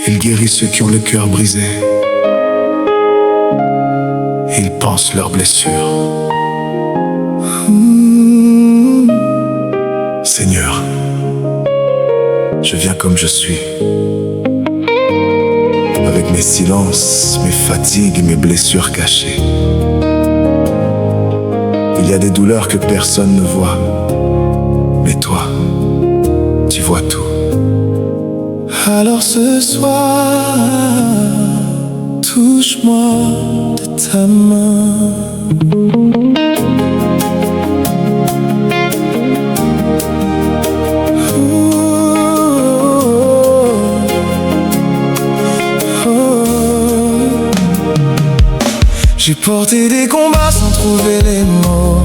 Il guérit ceux qui ont le cœur brisé. Il pense leurs blessures. Seigneur, je viens comme je suis, avec mes silences, mes fatigues, mes blessures cachées. Il y a des douleurs que personne ne voit, mais toi, tu vois tout. Alors ce soir, touche-moi de ta main. J'ai porté des combats sans trouver les mots,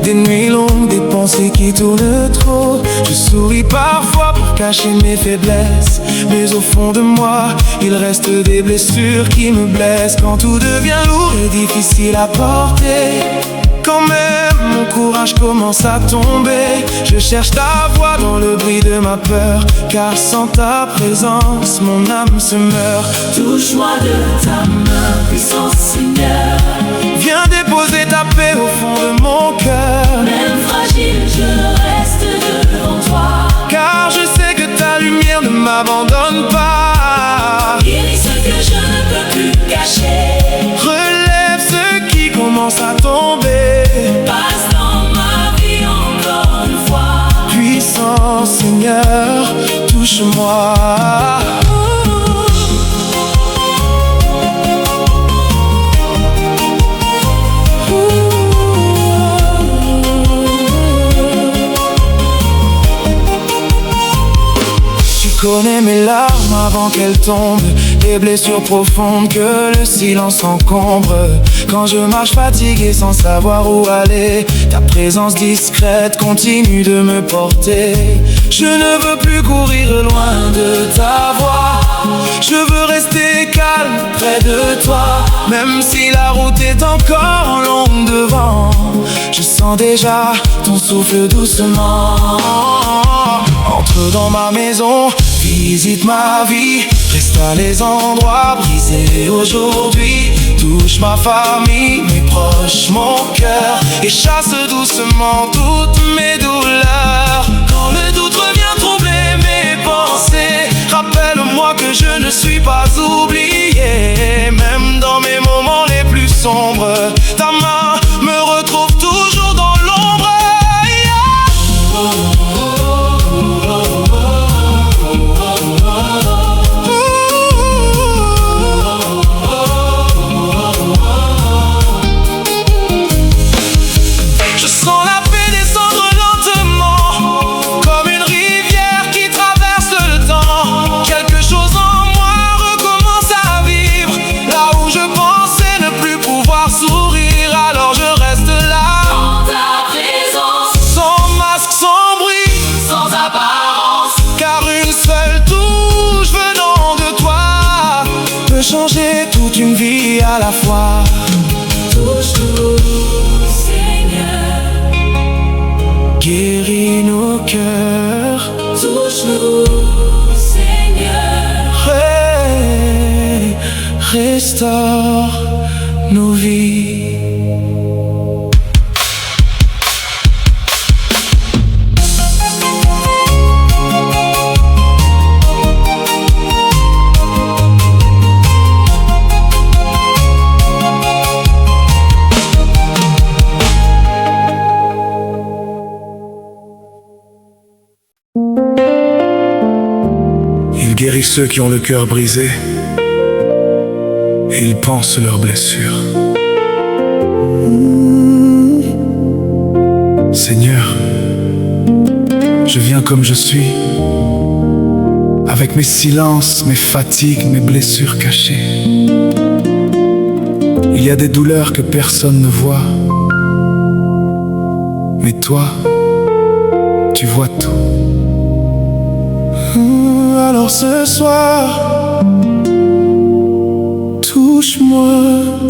des nuits longues, des pensées qui tournent trop. Je souris parfois pour cacher mes faiblesses, mais au fond de moi, il reste des blessures qui me blessent. Quand tout devient lourd et difficile à porter, quand même mon courage commence à tomber, je cherche ta voix dans le bruit de ma peur, car sans ta présence, mon âme se meurt. Touche-moi de ta main, puissant Seigneur. Viens déposer ta paix au fond de mon cœur. Même fragile, je reste devant toi, car je sais que ta lumière ne m'abandonne pas. Guéris ce que je ne peux plus cacher, relève ceux qui commencent à tomber. passe dans ma vie encore une fois. Puissant Seigneur, touche-moi. Tu connais mes larmes avant qu'elles tombent, des blessures profondes que le silence encombre. Quand je marche fatigué sans savoir où aller, ta présence discrète continue de me porter. Je ne veux plus courir loin de ta voix, je veux rester calme près de toi. Même si la route est encore longue devant, je sens déjà ton souffle doucement. Entre dans ma maison, visite ma vie, resta les endroits brisés aujourd'hui. Touche ma famille, mes proches, mon cœur, et chasse doucement toutes mes douleurs. Quand le doute revient troubler mes pensées, rappelle-moi que je ne suis pas oublié. Même dans mes moments les plus sombres, ta main me retrouve toujours dans l'ombre. Changer toute une vie à la fois. Touche-nous, Seigneur. Guéris nos cœurs. Touche-nous, Seigneur. Restaure nos vies. Il guérit ceux qui ont le cœur brisé, et il pense leurs blessures. Seigneur, je viens comme je suis, avec mes silences, mes fatigues, mes blessures cachées. Il y a des douleurs que personne ne voit, mais toi, tu vois tout. Alors ce soir, touche-moi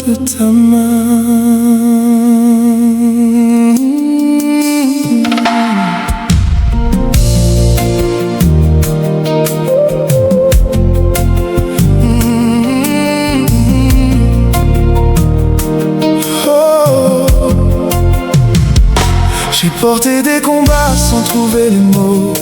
de ta main. porté des combats sans trouver les mots,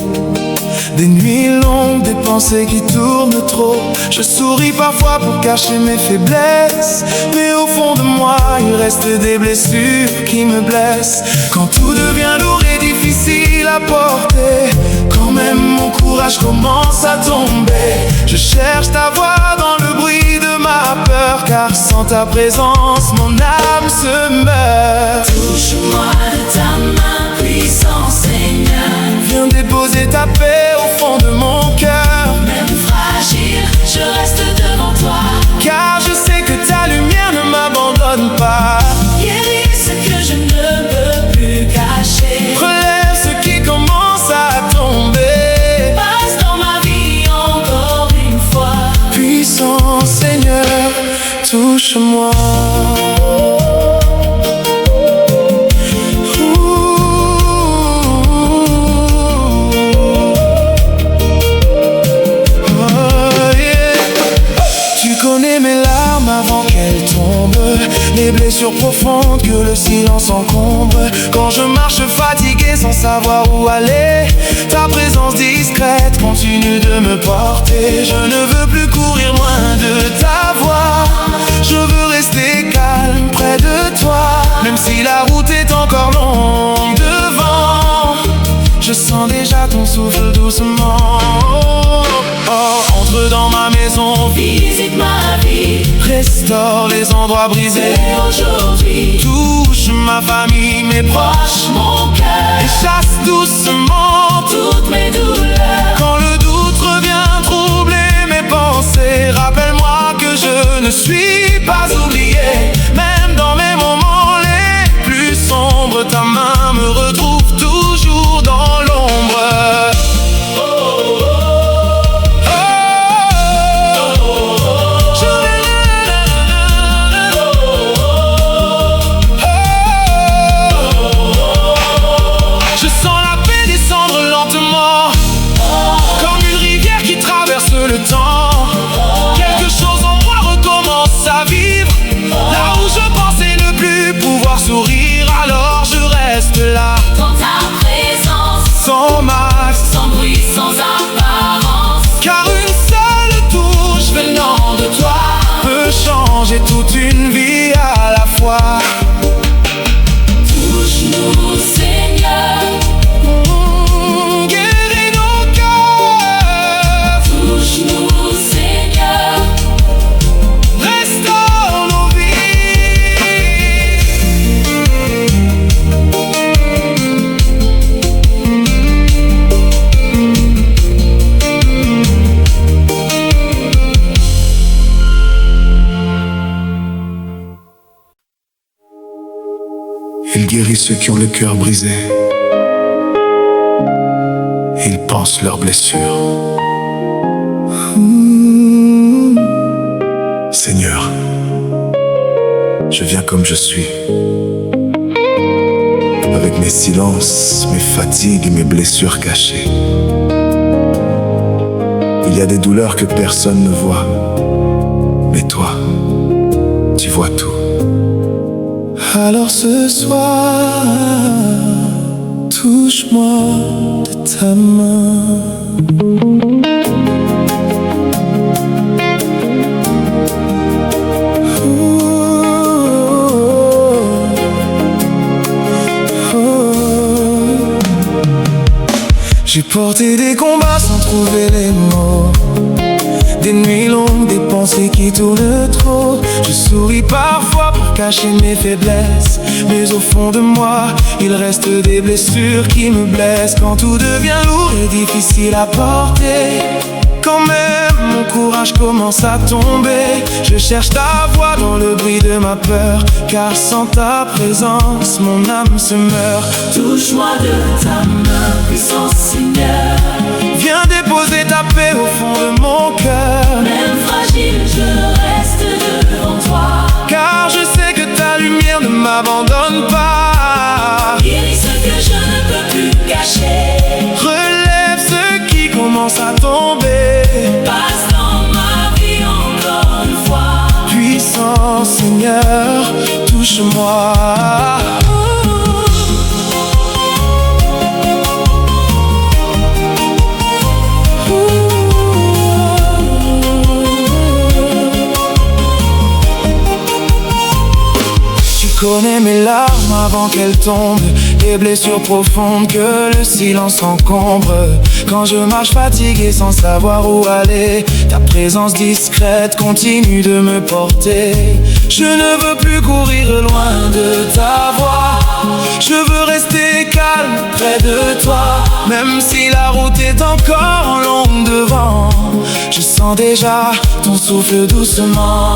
des nuits longues, des pensées qui tournent trop. Je souris parfois pour cacher mes faiblesses, mais au fond de moi il reste des blessures qui me blessent. Quand tout devient lourd et difficile à porter, quand même mon courage commence à tomber, je cherche ta voix dans le bruit de ma peur, car sans ta présence mon âme se meurt. Touche-moi de ta main, puissant Seigneur. Viens déposer ta paix au fond de mon cœur. Même fragile, je reste devant toi, car je sais que ta lumière ne m'abandonne pas. guéris ce que je ne peux plus cacher, Relève ce qui commence à tomber. passe dans ma vie encore une fois. Puissant Seigneur, touche-moi. Avant qu'elle tombe, les blessures profondes que le silence encombre. Quand je marche fatigué sans savoir où aller, ta présence discrète continue de me porter. Je ne veux plus courir loin de ta voix, je veux rester calme près de toi. Même si la route est encore longue devant, je sens déjà ton souffle doucement. Oh, entre dans ma maison, Visite ma vie, restaure les endroits brisés. et aujourd'hui, Touche ma famille, mes proches, mon cœur, et chasse doucement toutes mes douleurs. quand le doute revient troubler mes pensées. Rappelle-moi que je ne suis pas oublié, même dans mes moments les plus sombres. Ta main me retrouve toujours dans l'ombre. Le temps, quelque chose en moi recommence à vivre. Là où je pensais ne plus pouvoir sourire, alors je reste là, Dans ta présence, sans masque, sans bruit, sans apparence, car une seule touche venant de toi peut changer toute une vie à la fois. touche-nous Seigneur, Guéris nos cœurs, touche-nous Seigneur, restaure nos Il guérit ceux qui ont le cœur brisé. Il pense leurs blessures. Seigneur, je viens comme je suis, avec mes silences, mes fatigues et mes blessures cachées. Il y a des douleurs que personne ne voit, mais toi, tu vois tout. Alors ce soir, touche-moi de ta main. J'ai porté des combats sans trouver les mots, des nuits longues, des pensées qui tournent trop. Je souris parfois pour cacher mes faiblesses, mais au fond de moi, il reste des blessures qui me blessent. Quand tout devient lourd et difficile à porter, quand même mon courage commence à tomber, je cherche ta voix dans le bruit de ma peur, car sans ta présence, mon âme se meurt. touche-moi de ta main, puissant Seigneur. Viens déposer ta paix au fond de mon cœur, Même fragile, je reste devant toi, car je sais que ta lumière ne m'abandonne pas. guéris ce que je ne peux plus cacher, Relève ce qui commence à tomber. passe dans ma vie encore une fois. Puissant Seigneur, touche-moi. connais mes larmes avant qu'elles tombent, les blessures profondes que le silence encombre. Quand je marche fatigué sans savoir où aller, ta présence discrète continue de me porter. Je ne veux plus courir loin de ta voix, je veux rester calme près de toi. Même si la route est encore longue devant, je sens déjà ton souffle doucement.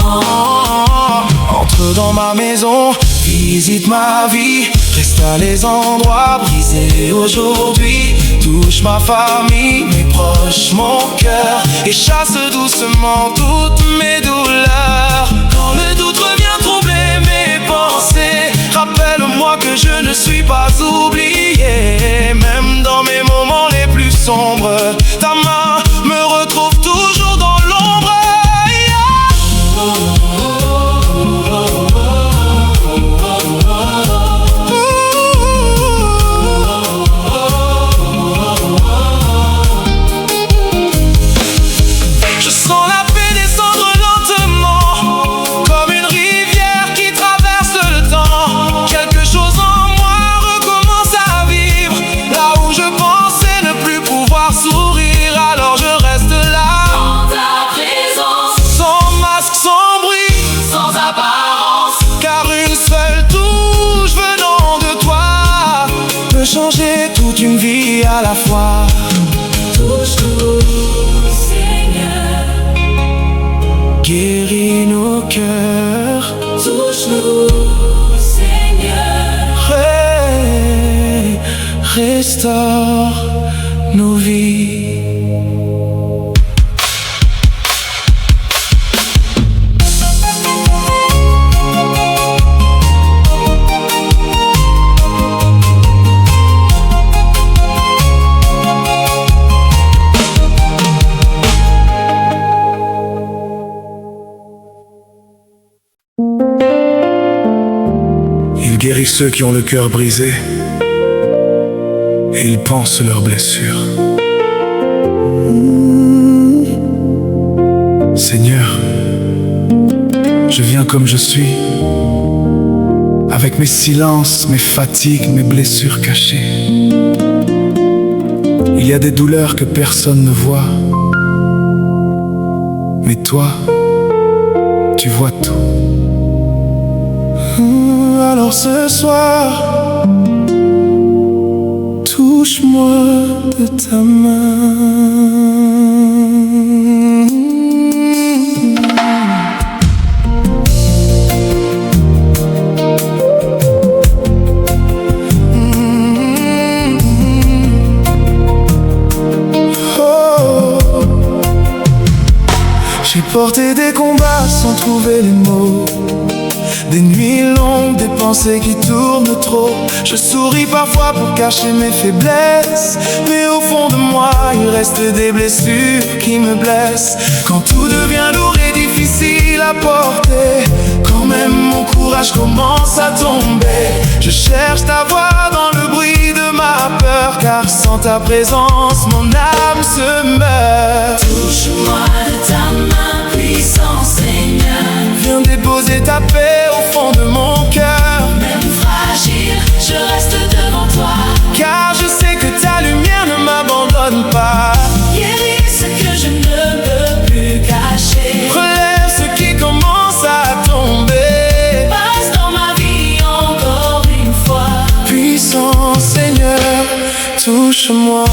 Entre dans ma maison, visite ma vie, restaure les endroits brisés aujourd'hui. Touche ma famille, mes proches, mon cœur, et chasse doucement toutes mes douleurs. Quand le doute revient troubler mes pensées, rappelle-moi que je ne suis pas oublié. Même dans mes moments les plus sombres, ta main me retrouve toujours dans l'ombre. Je sens la paix descendre lentement, comme une rivière qui traverse le temps. Quelque chose en moi recommence à vivre, là où je pensais ne plus pouvoir sourire. Alors je reste là, En ta présence, sans masque, sans bruit, sans apparence, car une seule touche venant de toi peut changer toute une vie à la fois. touche-nous, Seigneur. Guéris nos cœurs, Touche-nous, Seigneur. restaure nos vies. Il guérit ceux qui ont le cœur brisé et il pense leurs blessures. Seigneur, je viens comme je suis, avec mes silences, mes fatigues, mes blessures cachées. Il y a des douleurs que personne ne voit, mais toi, tu vois tout. Alors ce soir, touche-moi de ta main. Oh. J'ai porté des combats sans trouver les mots, des nuits longues, des pensées qui tournent trop. Je souris parfois pour cacher mes faiblesses, mais au fond de moi, il reste des blessures qui me blessent. Quand tout devient lourd et difficile à porter, quand même mon courage commence à tomber, je cherche ta voix dans le bruit de ma peur, car sans ta présence, mon âme se meurt. Touche-moi de ta main puissante, Seigneur. Viens déposer ta paix au fond de mon cœur, Même fragile, je reste devant toi. car je sais que ta lumière ne m'abandonne pas. Guéris ce que je ne peux plus cacher. Relève ce qui commence à tomber. Passe dans ma vie encore une fois. Puissant Seigneur, touche-moi.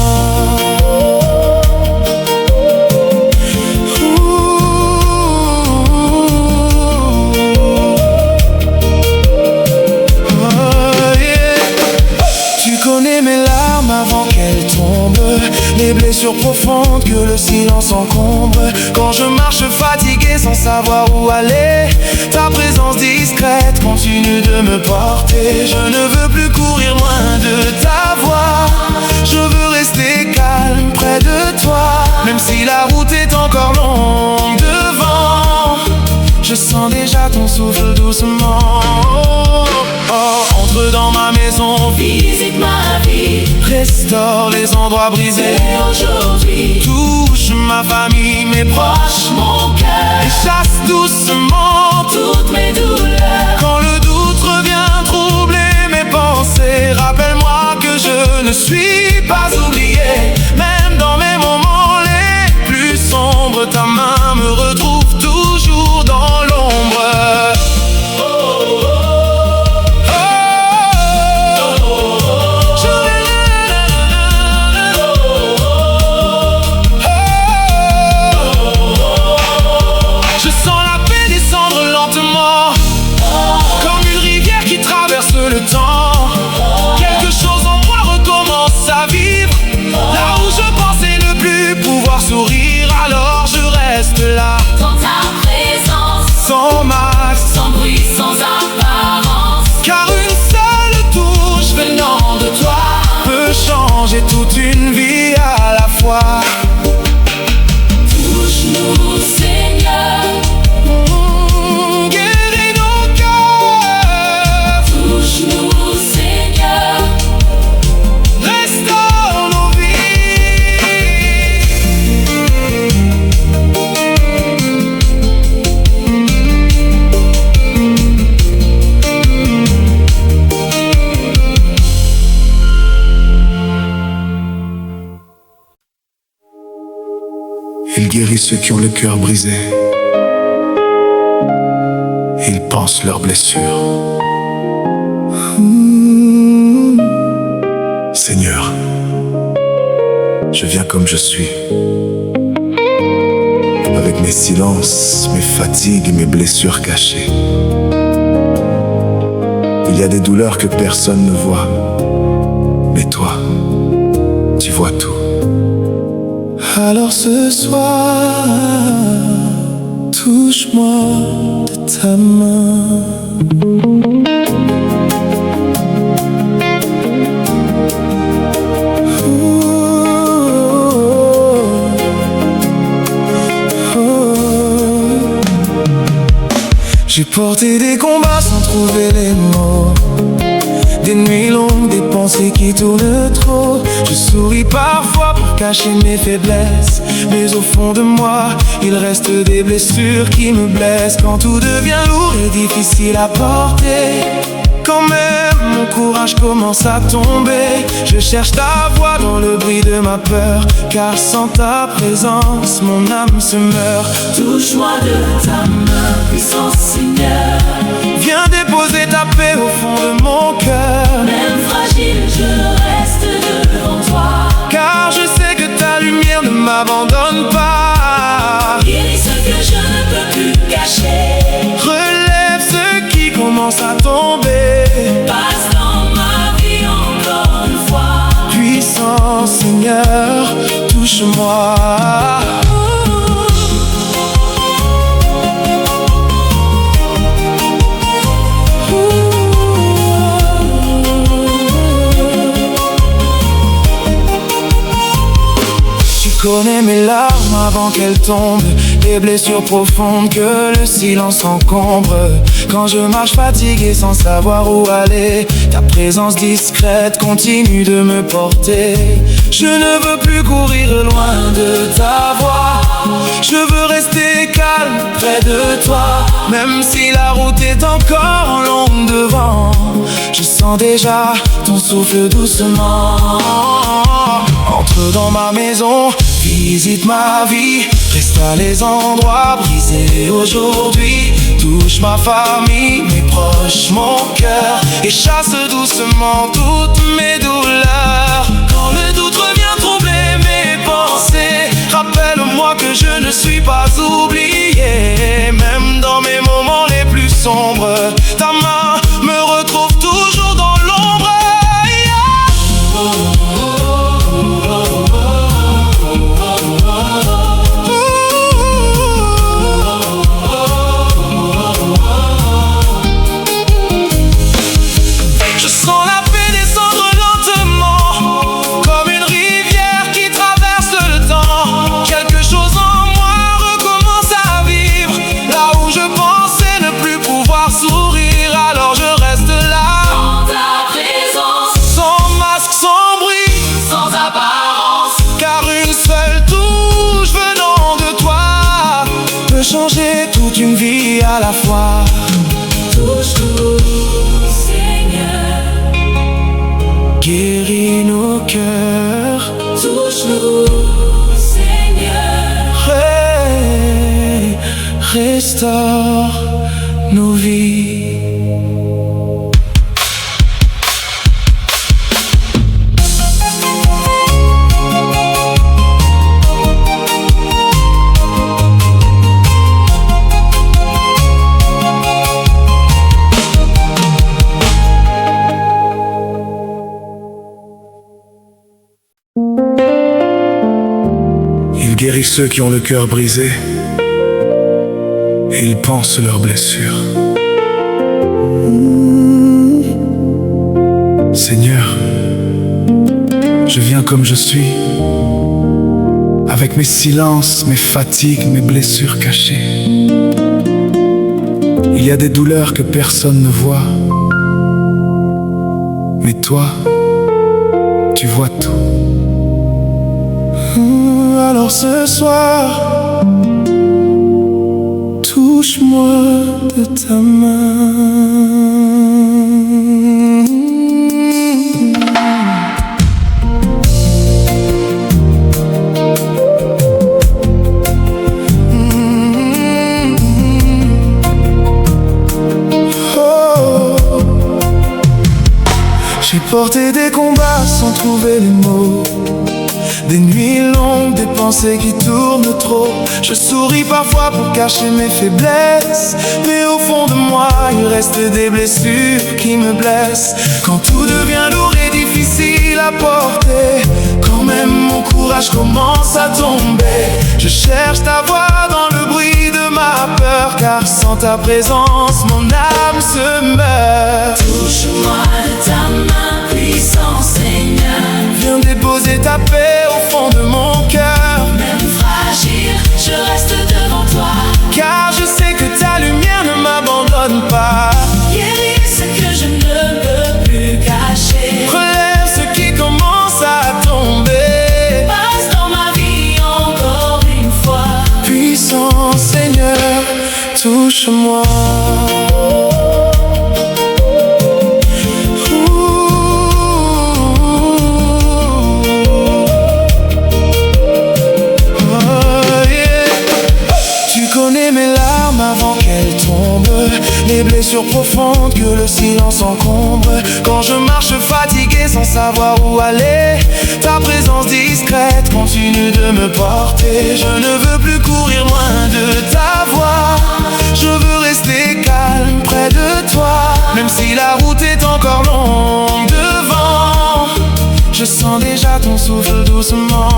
Les blessures profondes que le silence encombre. Quand je marche fatigué sans savoir où aller, ta présence discrète continue de me porter. Je ne veux plus courir loin de ta voix, je veux rester calme près de toi. Même si la route est encore longue devant, je sens déjà ton souffle doucement. Oh, entre dans ma maison, Visite ma vie, restaure les endroits brisés. et aujourd'hui, Touche ma famille, mes proches, mon et cœur, chasse doucement toutes mes douleurs. quand le doute revient rappelle-moi que je ne suis pas oublié. Même dans mes moments les plus sombres, ta main me retrouve toujours dans l'ombre. Je sens la paix descendre lentement, comme une rivière qui traverse le temps. Quelque chose en moi recommence à vivre. Là où je pensais ne plus pouvoir sourire, alors je reste là. Dans ta présence, Sans masque, sans bruit, sans apparence. car une seule touche venant de toi peut changer toute une vie à la fois. Touche-nous, Seigneur. Guéris nos cœurs, Touche-nous, Seigneur. restaure nos Il guérit ceux qui ont le cœur brisé. Il pense leurs blessures. Seigneur, je viens comme je suis, avec mes silences, mes fatigues et mes blessures cachées. Il y a des douleurs que personne ne voit, mais toi, tu vois tout. Alors ce soir, touche-moi de ta main. J'ai porté des combats sans trouver les mots, des nuits longues, des pensées qui tournent trop. Je souris parfois pour cacher mes faiblesses, mais au fond de moi, il reste des blessures qui me blessent. Quand tout devient lourd et difficile à porter, quand même mon courage commence à tomber, je cherche ta voix dans le bruit de ma peur, car sans ta présence, mon âme se meurt. Touche-moi de ta main, puissant Seigneur. Viens déposer ta paix au fond de mon cœur, Même fragile, je reste devant toi. car je sais que ta lumière ne m'abandonne pas. Guéris ce que je ne peux plus cacher. Relève ceux qui commencent à tomber. Passe dans ma vie encore une fois. Puissant Seigneur, touche-moi. Tu connais mes larmes avant qu'elles tombent, les blessures profondes que le silence encombre. Quand je marche fatigué sans savoir où aller, ta présence discrète continue de me porter. Je ne veux plus courir loin de ta voix, je veux rester calme près de toi. Même si la route est encore longue devant, je sens déjà ton souffle doucement. Entre dans ma maison, visite ma vie, resta les endroits brisés aujourd'hui. Touche ma famille, mes proches, mon cœur, et chasse doucement toutes mes douleurs. Quand le doute revient troubler mes pensées, rappelle-moi que je ne suis pas oublié. Même dans mes moments les plus sombres, ta main me retrouve toujours dans l'ombre. Je sens la paix descendre lentement, comme une rivière qui traverse le temps. Quelque chose en moi recommence à vivre. Là où je pensais ne plus pouvoir sourire, alors je reste là. Dans ta présence, Sans masque, sans bruit, sans apparence. car une seule touche venant de toi peut changer toute une vie à la fois. Touche-nous, Seigneur. restaure nos vies. Il guérit ceux qui ont le cœur brisé et il pense leurs blessures. Seigneur, je viens comme je suis, avec mes silences, mes fatigues, mes blessures cachées. Il y a des douleurs que personne ne voit, mais toi, tu vois tout. Alors ce soir, touche-moi de ta main. Oh. J'ai porté des combats sans trouver les mots, des nuits longues, des pensées qui tournent trop. Je souris parfois pour cacher mes faiblesses, mais au fond de moi, il reste des blessures qui me blessent. Quand tout devient lourd et difficile à porter, quand même mon courage commence à tomber, je cherche ta voix dans le bruit de ma peur, car sans ta présence, mon âme se meurt. Touche-moi de ta main, puissant Seigneur. Viens déposer ta paix au fond de mon cœur. Même fragile, je reste devant toi, car je sais que ta lumière ne m'abandonne pas. guéris ce que je ne peux plus cacher, Relève ce qui commence à tomber. passe dans ma vie encore une fois. Puissant Seigneur, touche-moi. Les blessures profondes que le silence encombre. Quand je marche fatigué sans savoir où aller, ta présence discrète continue de me porter. Je ne veux plus courir loin de ta voix, je veux rester calme près de toi. Même si la route est encore longue devant, je sens déjà ton souffle doucement.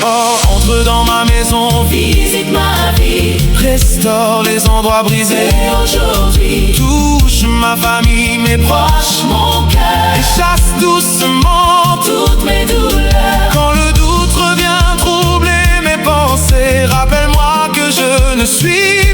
Oh, entre dans ma maison, Visite ma vie, restaure les endroits brisés. et aujourd'hui, Touche ma famille, mes proches, mon et cœur, chasse doucement toutes mes douleurs. quand le doute revient troubler mes pensées. Rappelle-moi que je ne suis